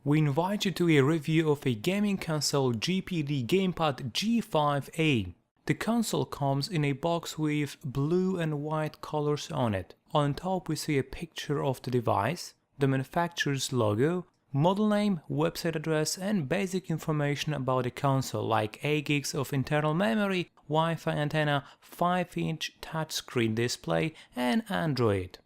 We invite you to a review of a gaming console GPD GamePad G5A. The console comes in a box with blue and white colors on it. On top we see a picture of the device, the manufacturer's logo, model name, website address and basic information about the console like 8 gigs of internal memory, Wi-Fi antenna, 5-inch touchscreen display and Android.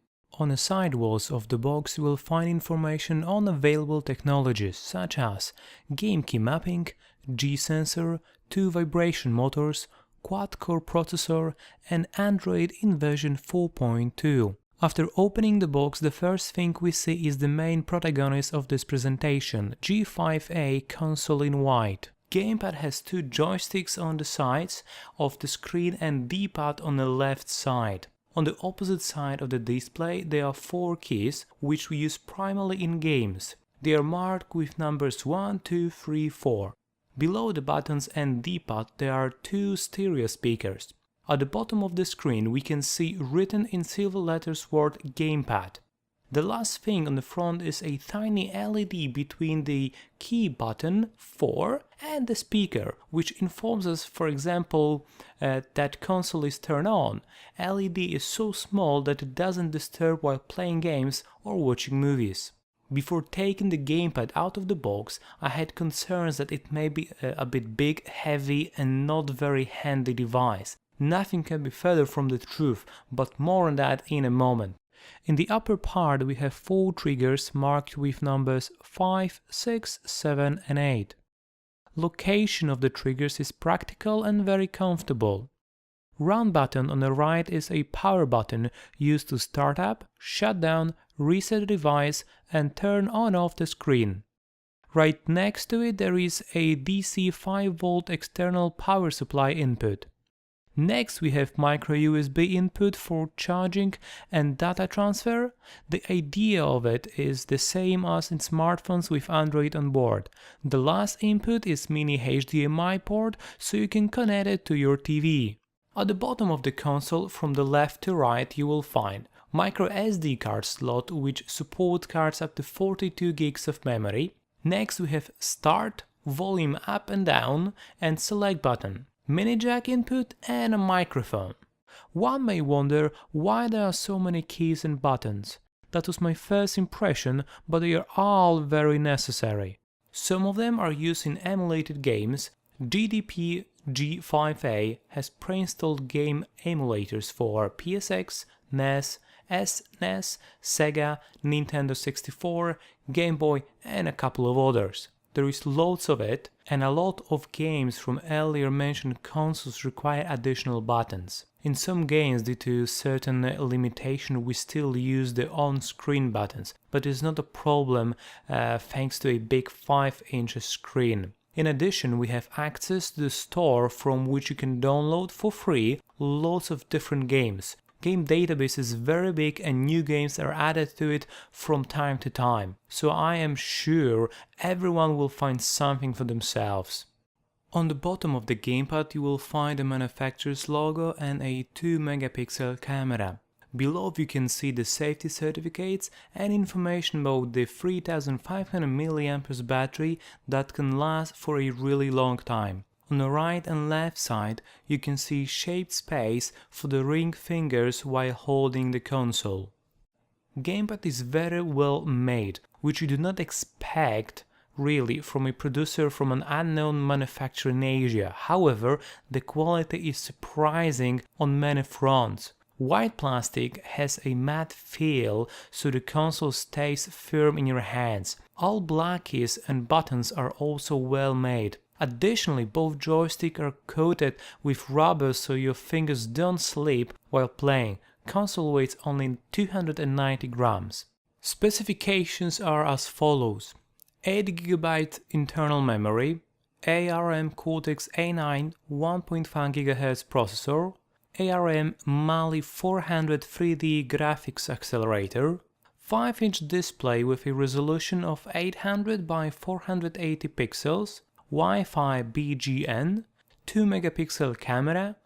On the sidewalls of the box you will find information on available technologies such as game key mapping, G-sensor, 2 vibration motors, quad-core processor and Android in version 4.2. After opening the box, the first thing we see is the main protagonist of this presentation, G5A console in white. Gamepad has 2 joysticks on the sides of the screen and D-pad on the left side. On the opposite side of the display there are 4 keys, which we use primarily in games. They are marked with numbers 1, 2, 3, 4. Below the buttons and D-pad there are 2 stereo speakers. At the bottom of the screen we can see written in silver letters word Gamepad. The last thing on the front is a tiny LED between the key button 4 and the speaker, which informs us, for example, that console is turned on. LED is so small that it doesn't disturb while playing games or watching movies. Before taking the gamepad out of the box, I had concerns that it may be a bit big, heavy and not very handy device. Nothing can be further from the truth, but more on that in a moment. In the upper part we have 4 triggers marked with numbers 5, 6, 7 and 8. Location of the triggers is practical and very comfortable. Run button on the right is a power button used to start up, shut down, reset the device and turn on off the screen. Right next to it there is a DC 5V external power supply input. Next we have micro USB input for charging and data transfer. The idea of it is the same as in smartphones with Android on board. The last input is mini HDMI port, so you can connect it to your TV. At the bottom of the console from the left to right you will find micro SD card slot which support cards up to 42 gigs of memory. Next we have start, volume up and down and select button, mini jack input and a microphone. One may wonder why there are so many keys and buttons. That was my first impression, but they are all very necessary. Some of them are used in emulated games. GPD G5A has pre-installed game emulators for PSX, NES, SNES, Sega, Nintendo 64, Game Boy and a couple of others. There is loads of it, and a lot of games from earlier mentioned consoles require additional buttons. In some games, due to certain limitation, we still use the on-screen buttons, but it's not a problem thanks to a big 5-inch screen. In addition, we have access to the store from which you can download for free lots of different games. Game database is very big and new games are added to it from time to time, so I am sure everyone will find something for themselves. On the bottom of the gamepad you will find the manufacturer's logo and a 2-megapixel camera. Below you can see the safety certificates and information about the 3500 mAh battery that can last for a really long time. On the right and left side you can see shaped space for the ring fingers while holding the console. Gamepad is very well made, which you do not expect really from a producer from an unknown manufacturer in Asia. However, the quality is surprising on many fronts. White plastic has a matte feel, so the console stays firm in your hands. All black keys and buttons are also well made. Additionally, both joysticks are coated with rubber so your fingers don't slip while playing. Console weighs only 290 grams. Specifications are as follows: 8 GB internal memory, ARM Cortex A9 1.5 GHz processor, ARM Mali 400 3D graphics accelerator, 5-inch display with a resolution of 800 by 480 pixels, Wi-Fi BGN, 2-megapixel camera,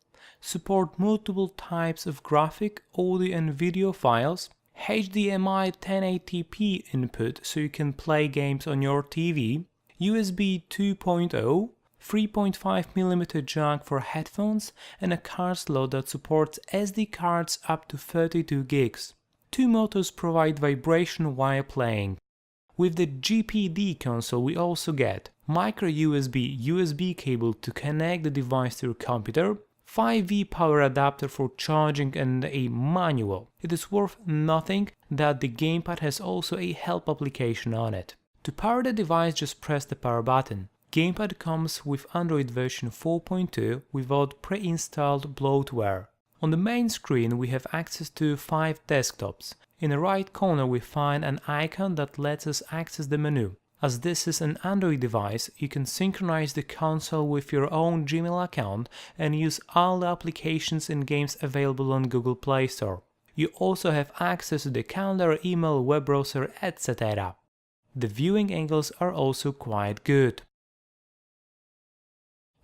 support multiple types of graphic, audio and video files, HDMI 1080p input so you can play games on your TV, USB 2.0, 3.5mm jack for headphones, and a card slot that supports SD cards up to 32 gigs. Two motors provide vibration while playing. With the GPD console we also get micro USB cable to connect the device to your computer, 5V power adapter for charging, and a manual. It is worth noting that the gamepad has also a help application on it. To power the device, just press the power button. Gamepad comes with Android version 4.2 without pre-installed bloatware. On the main screen we have access to 5 desktops. In the right corner we find an icon that lets us access the menu. As this is an Android device, you can synchronize the console with your own Gmail account and use all the applications and games available on Google Play Store. You also have access to the calendar, email, web browser, etc. The viewing angles are also quite good.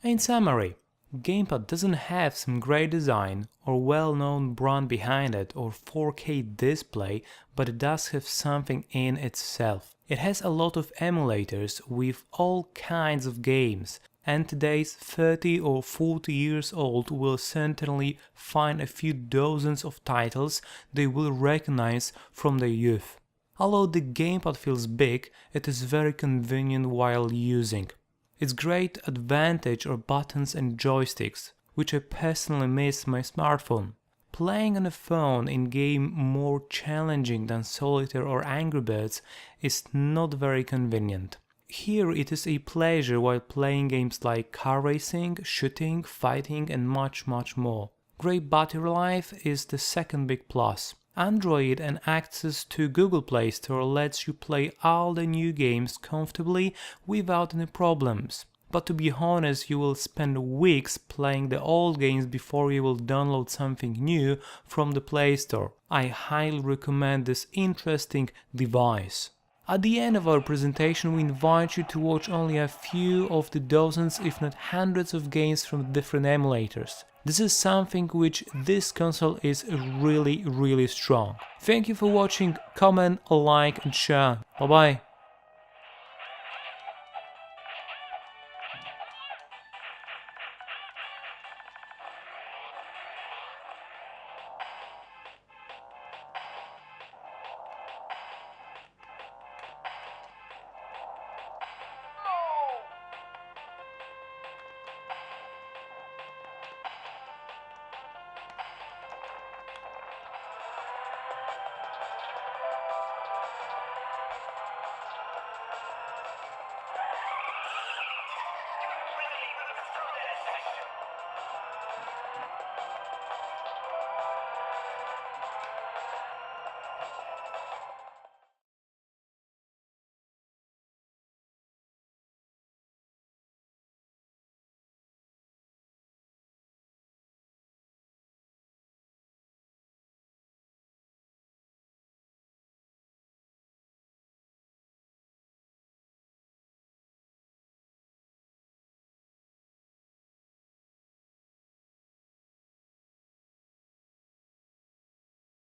In summary, gamepad doesn't have some great design or well-known brand behind it or 4K display, but it does have something in itself. It has a lot of emulators with all kinds of games, and today's 30 or 40 years old will certainly find a few dozens of titles they will recognize from their youth. Although the gamepad feels big, it is very convenient while using. Its great advantage are buttons and joysticks, which I personally miss my smartphone. Playing on a phone in game more challenging than Solitaire or Angry Birds is not very convenient. Here it is a pleasure while playing games like car racing, shooting, fighting and much more. Great battery life is the second big plus. Android and access to Google Play Store lets you play all the new games comfortably without any problems. But to be honest, you will spend weeks playing the old games before you will download something new from the Play Store. I highly recommend this interesting device. At the end of our presentation we invite you to watch only a few of the dozens if not hundreds of games from different emulators. This is something which this console is really strong. Thank you for watching, comment, like and share. Bye bye.